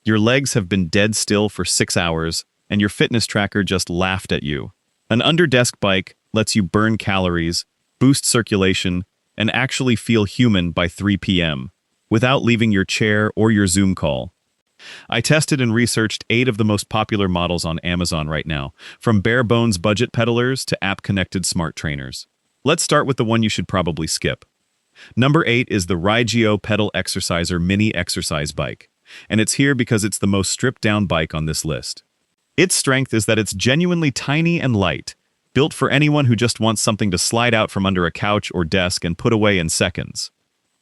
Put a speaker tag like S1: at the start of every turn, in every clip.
S1: Your legs have been dead still for 6 hours, and your fitness tracker just laughed at you. An under-desk bike lets you burn calories, boost circulation, and actually feel human by 3 p.m. without leaving your chair or your Zoom call. I tested and researched 8 of the most popular models on Amazon right now, from bare-bones budget pedalers to app-connected smart trainers. Let's start with the one you should probably skip. Number 8 is the RYGEO Pedal Exerciser Mini Exercise Bike, and it's here because it's the most stripped-down bike on this list. Its strength is that it's genuinely tiny and light, built for anyone who just wants something to slide out from under a couch or desk and put away in seconds.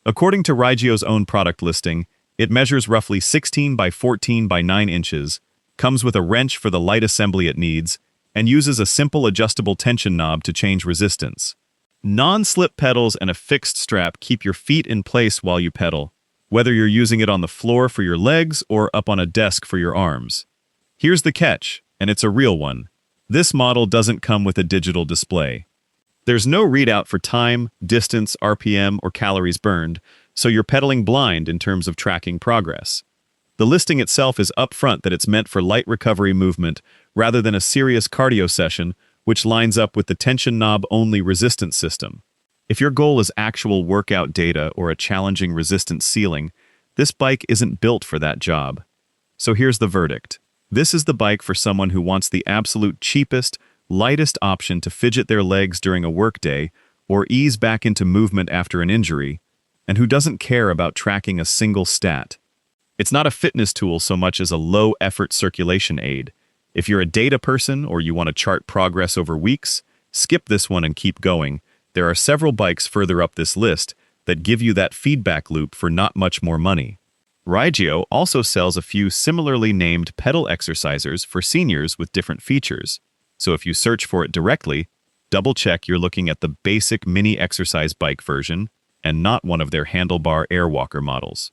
S1: According to RYGEO's own product listing, it measures roughly 16 by 14 by 9 inches, comes with a wrench for the light assembly it needs, and uses a simple adjustable tension knob to change resistance. Non-slip pedals and a fixed strap keep your feet in place while you pedal, whether you're using it on the floor for your legs or up on a desk for your arms. Here's the catch, and it's a real one. This model doesn't come with a digital display. There's no readout for time, distance, RPM, or calories burned, so you're pedaling blind in terms of tracking progress. The listing itself is upfront that it's meant for light recovery movement rather than a serious cardio session, which lines up with the tension knob-only resistance system. If your goal is actual workout data or a challenging resistance ceiling, this bike isn't built for that job. So here's the verdict. This is the bike for someone who wants the absolute cheapest, lightest option to fidget their legs during a workday or ease back into movement after an injury, and who doesn't care about tracking a single stat. It's not a fitness tool so much as a low-effort circulation aid. If you're a data person or you want to chart progress over weeks, skip this one and keep going. There are several bikes further up this list that give you that feedback loop for not much more money. RYGEO also sells a few similarly named pedal exercisers for seniors with different features. So if you search for it directly, double-check you're looking at the basic mini exercise bike version and not one of their handlebar airwalker models.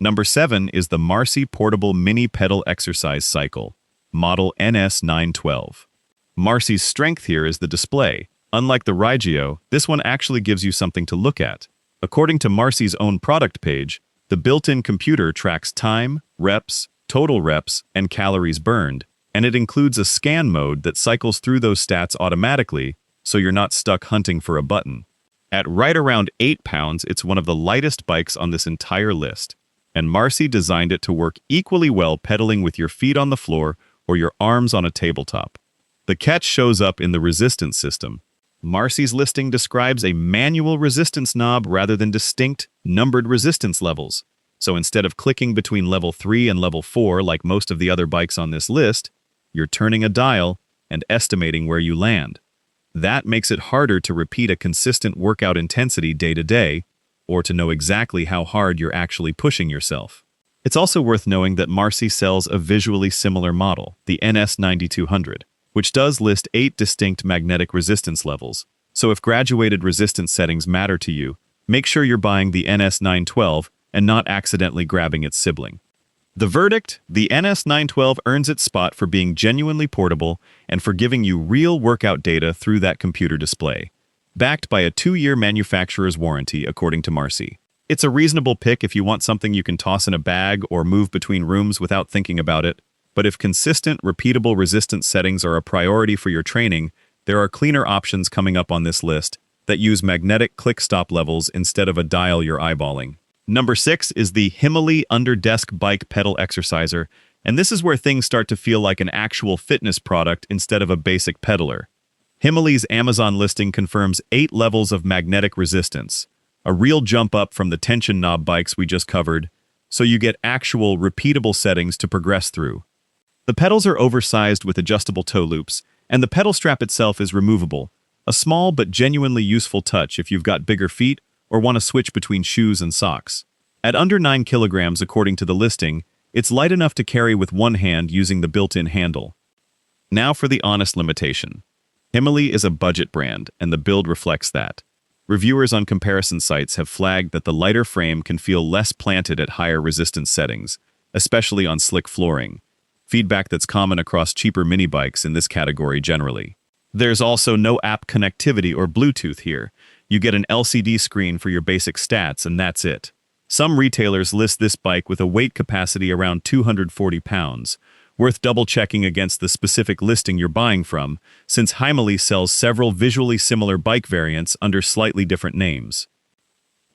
S1: Number 7 is the Marcy Portable Mini Pedal Exercise Cycle, model NS912. Marcy's strength here is the display. Unlike the RYGEO, this one actually gives you something to look at. According to Marcy's own product page, the built-in computer tracks time, reps, total reps, and calories burned, and it includes a scan mode that cycles through those stats automatically, so you're not stuck hunting for a button. At right around 8 pounds, it's one of the lightest bikes on this entire list, and Marcy designed it to work equally well pedaling with your feet on the floor or your arms on a tabletop. The catch shows up in the resistance system. Marcy's listing describes a manual resistance knob rather than distinct, numbered resistance levels. So instead of clicking between level 3 and level 4 like most of the other bikes on this list, you're turning a dial and estimating where you land. That makes it harder to repeat a consistent workout intensity day to day, or to know exactly how hard you're actually pushing yourself. It's also worth knowing that Marcy sells a visually similar model, the NS9200, which does list 8 distinct magnetic resistance levels. So if graduated resistance settings matter to you, make sure you're buying the NS912 and not accidentally grabbing its sibling. The verdict: the NS912 earns its spot for being genuinely portable and for giving you real workout data through that computer display, backed by a 2-year manufacturer's warranty, according to Marcy. It's a reasonable pick if you want something you can toss in a bag or move between rooms without thinking about it, but if consistent, repeatable resistance settings are a priority for your training, there are cleaner options coming up on this list that use magnetic click-stop levels instead of a dial you're eyeballing. Number 6 is the himaly Under-Desk Bike Pedal Exerciser, and this is where things start to feel like an actual fitness product instead of a basic pedaler. Himaly's Amazon listing confirms 8 levels of magnetic resistance, a real jump up from the tension knob bikes we just covered, so you get actual, repeatable settings to progress through. The pedals are oversized with adjustable toe loops, and the pedal strap itself is removable, a small but genuinely useful touch if you've got bigger feet or want to switch between shoes and socks. At under 9 kilograms according to the listing, it's light enough to carry with one hand using the built-in handle. Now for the honest limitation. Himaly is a budget brand, and the build reflects that. Reviewers on comparison sites have flagged that the lighter frame can feel less planted at higher resistance settings, especially on slick flooring, feedback that's common across cheaper mini bikes in this category generally. There's also no app connectivity or Bluetooth here. You get an LCD screen for your basic stats, and that's it. Some retailers list this bike with a weight capacity around 240 pounds, worth double-checking against the specific listing you're buying from, since Himaly sells several visually similar bike variants under slightly different names.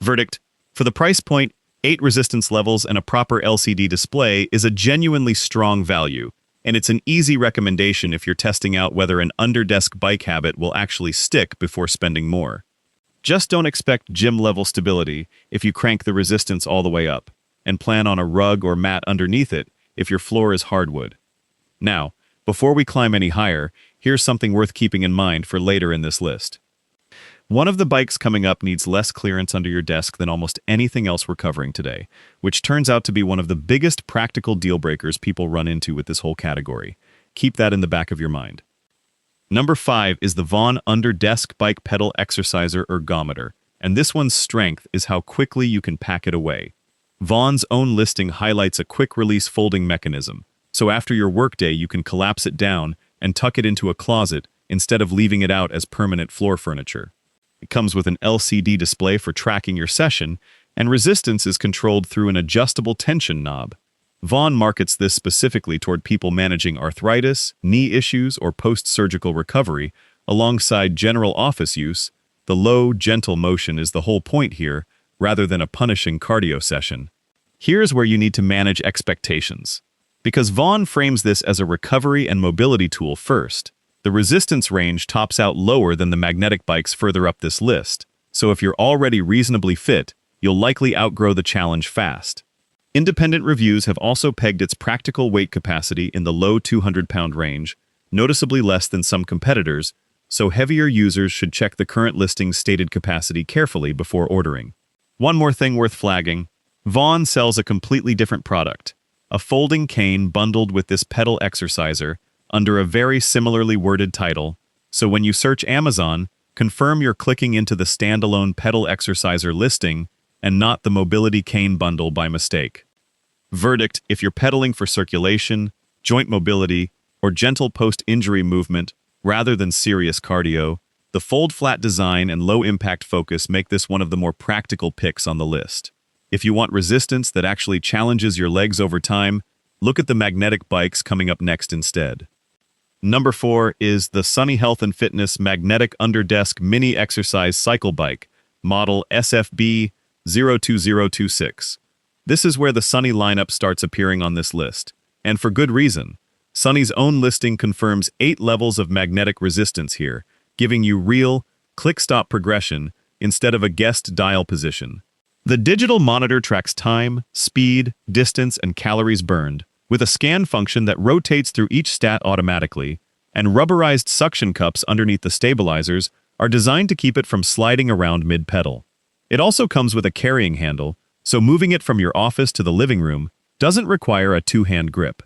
S1: Verdict: for the price point, 8 resistance levels and a proper LCD display is a genuinely strong value, and it's an easy recommendation if you're testing out whether an under-desk bike habit will actually stick before spending more. Just don't expect gym-level stability if you crank the resistance all the way up, and plan on a rug or mat underneath it if your floor is hardwood. Now, before we climb any higher, here's something worth keeping in mind for later in this list. One of the bikes coming up needs less clearance under your desk than almost anything else we're covering today, which turns out to be one of the biggest practical deal breakers people run into with this whole category. Keep that in the back of your mind. Number 5 is the Vaunn Under-Desk Bike Pedal Exerciser Ergometer, and this one's strength is how quickly you can pack it away. Vaughn's own listing highlights a quick-release folding mechanism, so after your workday you can collapse it down and tuck it into a closet instead of leaving it out as permanent floor furniture. It comes with an LCD display for tracking your session, and resistance is controlled through an adjustable tension knob. Vaunn markets this specifically toward people managing arthritis, knee issues, or post-surgical recovery, alongside general office use. The low, gentle motion is the whole point here, rather than a punishing cardio session. Here's where you need to manage expectations. Because Vaunn frames this as a recovery and mobility tool first, the resistance range tops out lower than the magnetic bikes further up this list, so if you're already reasonably fit, you'll likely outgrow the challenge fast. Independent reviews have also pegged its practical weight capacity in the low 200-pound range, noticeably less than some competitors, so heavier users should check the current listing's stated capacity carefully before ordering. One more thing worth flagging: Vaunn sells a completely different product, a folding cane bundled with this pedal exerciser, under a very similarly worded title, so when you search Amazon, confirm you're clicking into the standalone pedal exerciser listing and not the mobility cane bundle by mistake. Verdict: if you're pedaling for circulation, joint mobility, or gentle post-injury movement rather than serious cardio, the fold-flat design and low-impact focus make this one of the more practical picks on the list. If you want resistance that actually challenges your legs over time, look at the magnetic bikes coming up next instead. Number 4 is the Sunny Health and Fitness Magnetic Under-Desk Mini Exercise Cycle Bike, model SFB 02026. This is where the Sunny lineup starts appearing on this list, and for good reason. Sunny's own listing confirms 8 levels of magnetic resistance here, giving you real, click-stop progression instead of a guessed dial position. The digital monitor tracks time, speed, distance, and calories burned, with a scan function that rotates through each stat automatically, and rubberized suction cups underneath the stabilizers are designed to keep it from sliding around mid-pedal. It also comes with a carrying handle, so moving it from your office to the living room doesn't require a two-hand grip.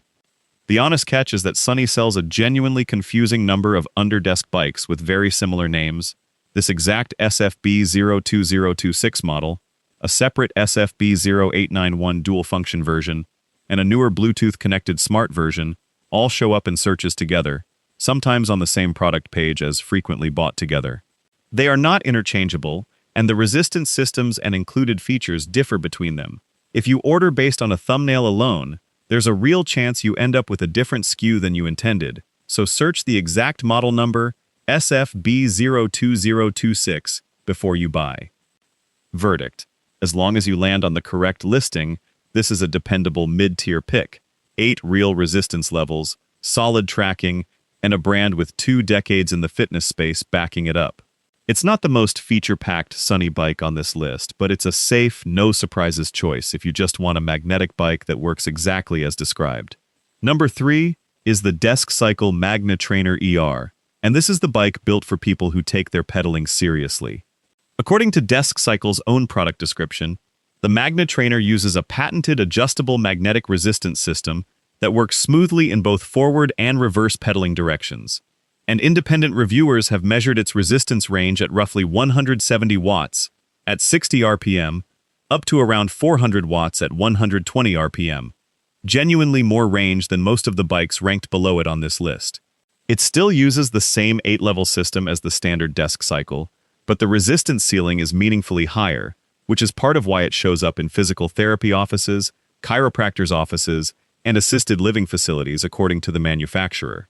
S1: The honest catch is that Sunny sells a genuinely confusing number of under-desk bikes with very similar names: this exact SFB 02026 model, a separate SFB 0891 dual-function version, and a newer Bluetooth-connected smart version all show up in searches together, sometimes on the same product page as frequently bought together. They are not interchangeable, and the resistance systems and included features differ between them. If you order based on a thumbnail alone, there's a real chance you end up with a different SKU than you intended, so search the exact model number, SFB 02026, before you buy. Verdict: as long as you land on the correct listing, this is a dependable mid-tier pick. 8 real resistance levels, solid tracking, and a brand with 2 decades in the fitness space backing it up. It's not the most feature-packed Sunny bike on this list, but it's a safe, no-surprises choice if you just want a magnetic bike that works exactly as described. Number 3 is the DeskCycle MagneTrainer-ER, and this is the bike built for people who take their pedaling seriously. According to DeskCycle's own product description, the MagneTrainer uses a patented adjustable magnetic resistance system that works smoothly in both forward and reverse pedaling directions. And independent reviewers have measured its resistance range at roughly 170 watts at 60 RPM, up to around 400 watts at 120 RPM. Genuinely more range than most of the bikes ranked below it on this list. It still uses the same 8-level system as the standard DeskCycle, but the resistance ceiling is meaningfully higher, which is part of why it shows up in physical therapy offices, chiropractors' offices, and assisted living facilities according to the manufacturer.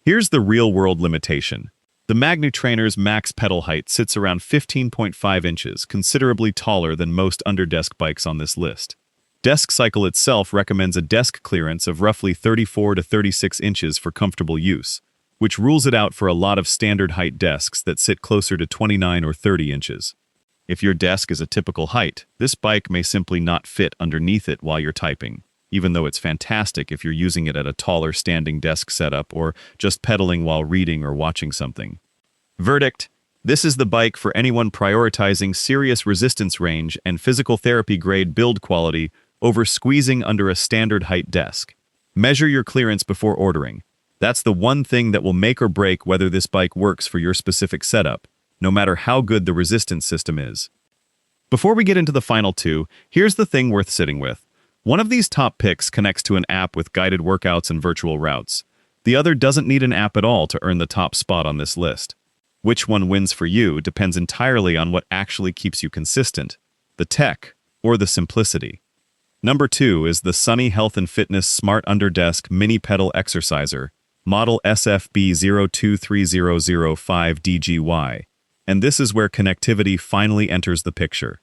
S1: Here's the real-world limitation. The MagneTrainer's max pedal height sits around 15.5 inches, considerably taller than most under-desk bikes on this list. DeskCycle itself recommends a desk clearance of roughly 34 to 36 inches for comfortable use, which rules it out for a lot of standard height desks that sit closer to 29 or 30 inches. If your desk is a typical height, this bike may simply not fit underneath it while you're typing, even though it's fantastic if you're using it at a taller standing desk setup or just pedaling while reading or watching something. Verdict: this is the bike for anyone prioritizing serious resistance range and physical therapy grade build quality over squeezing under a standard height desk. Measure your clearance before ordering. That's the one thing that will make or break whether this bike works for your specific setup, no matter how good the resistance system is. Before we get into the final two, here's the thing worth sitting with. One of these top picks connects to an app with guided workouts and virtual routes. The other doesn't need an app at all to earn the top spot on this list. Which one wins for you depends entirely on what actually keeps you consistent, the tech or the simplicity. Number 2 is the Sunny Health and Fitness Smart Underdesk Mini Pedal Exerciser, model SFB023005DGY, and this is where connectivity finally enters the picture.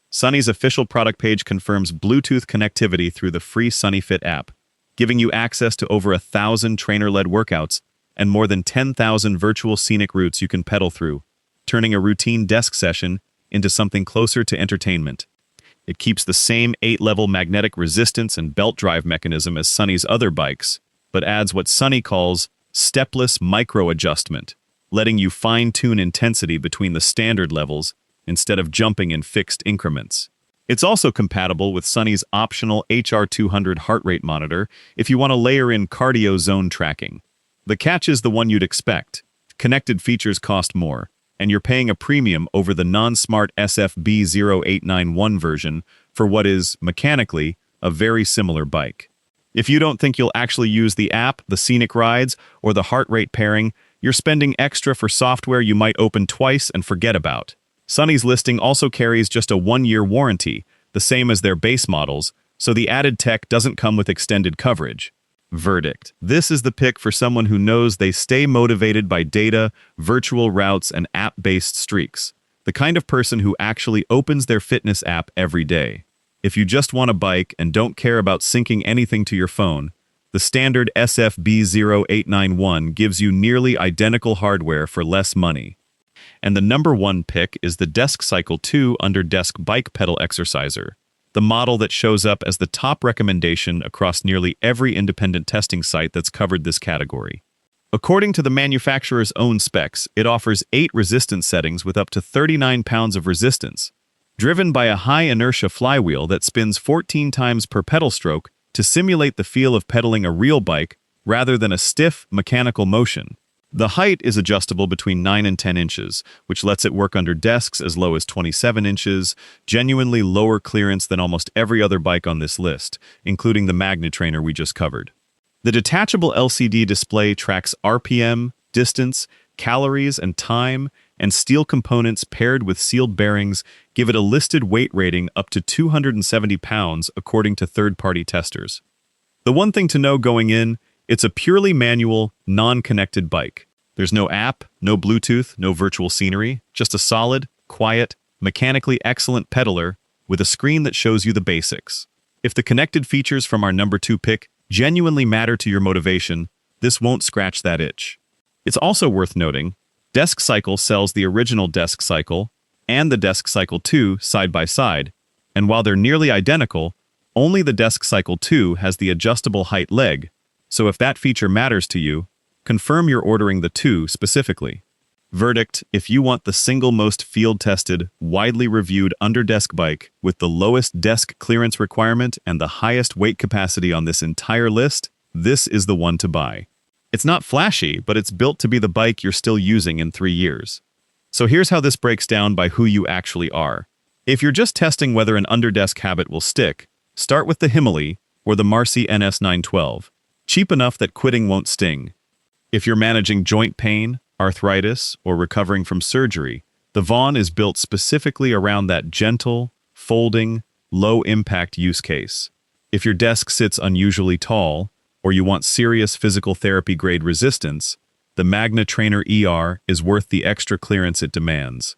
S1: Sunny's official product page confirms Bluetooth connectivity through the free Sunny Fit app, giving you access to over 1,000 trainer-led workouts and more than 10,000 virtual scenic routes you can pedal through, turning a routine desk session into something closer to entertainment. It keeps the same 8-level magnetic resistance and belt drive mechanism as Sunny's other bikes, but adds what Sunny calls stepless micro-adjustment, letting you fine-tune intensity between the standard levels instead of jumping in fixed increments. It's also compatible with Sunny's optional HR200 heart rate monitor if you want to layer in cardio zone tracking. The catch is the one you'd expect. Connected features cost more, and you're paying a premium over the non-smart SFB0891 version for what is, mechanically, a very similar bike. If you don't think you'll actually use the app, the scenic rides, or the heart rate pairing, you're spending extra for software you might open twice and forget about. Sunny's listing also carries just a 1-year warranty, the same as their base models, so the added tech doesn't come with extended coverage. Verdict: this is the pick for someone who knows they stay motivated by data, virtual routes, and app-based streaks. The kind of person who actually opens their fitness app every day. If you just want a bike and don't care about syncing anything to your phone, the standard SFB0891 gives you nearly identical hardware for less money. And the number 1 pick is the DeskCycle 2 Underdesk Bike Pedal Exerciser, the model that shows up as the top recommendation across nearly every independent testing site that's covered this category. According to the manufacturer's own specs, it offers 8 resistance settings with up to 39 pounds of resistance, driven by a high-inertia flywheel that spins 14 times per pedal stroke to simulate the feel of pedaling a real bike rather than a stiff, mechanical motion. The height is adjustable between 9 and 10 inches, which lets it work under desks as low as 27 inches, genuinely lower clearance than almost every other bike on this list, including the MagneTrainer we just covered. The detachable LCD display tracks RPM, distance, calories, and time, and steel components paired with sealed bearings give it a listed weight rating up to 270 pounds according to third-party testers. The one thing to know going in: it's a purely manual, non-connected bike. There's no app, no Bluetooth, no virtual scenery, just a solid, quiet, mechanically excellent pedaler with a screen that shows you the basics. If the connected features from our number 2 pick genuinely matter to your motivation, this won't scratch that itch. It's also worth noting, DeskCycle sells the original DeskCycle and the DeskCycle 2 side by side, and while they're nearly identical, only the DeskCycle 2 has the adjustable height leg. So if that feature matters to you, confirm you're ordering the 2 specifically. Verdict: if you want the single most field-tested, widely reviewed underdesk bike with the lowest desk clearance requirement and the highest weight capacity on this entire list, this is the one to buy. It's not flashy, but it's built to be the bike you're still using in 3 years. So here's how this breaks down by who you actually are. If you're just testing whether an underdesk habit will stick, start with the Himaly or the Marcy NS912. Cheap enough that quitting won't sting. If you're managing joint pain, arthritis, or recovering from surgery, the Vaunn is built specifically around that gentle, folding, low-impact use case. If your desk sits unusually tall, or you want serious physical therapy-grade resistance, the MagneTrainer-ER is worth the extra clearance it demands.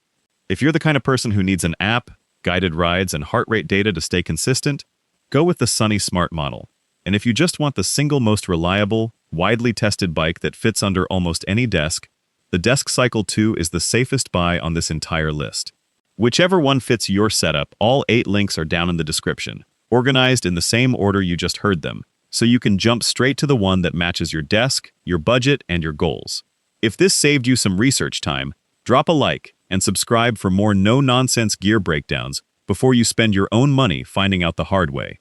S1: If you're the kind of person who needs an app, guided rides, and heart rate data to stay consistent, go with the Sunny Smart model. And if you just want the single most reliable, widely tested bike that fits under almost any desk, the DeskCycle 2 is the safest buy on this entire list. Whichever one fits your setup, all 8 links are down in the description, organized in the same order you just heard them, so you can jump straight to the one that matches your desk, your budget, and your goals. If this saved you some research time, drop a like and subscribe for more no-nonsense gear breakdowns before you spend your own money finding out the hard way.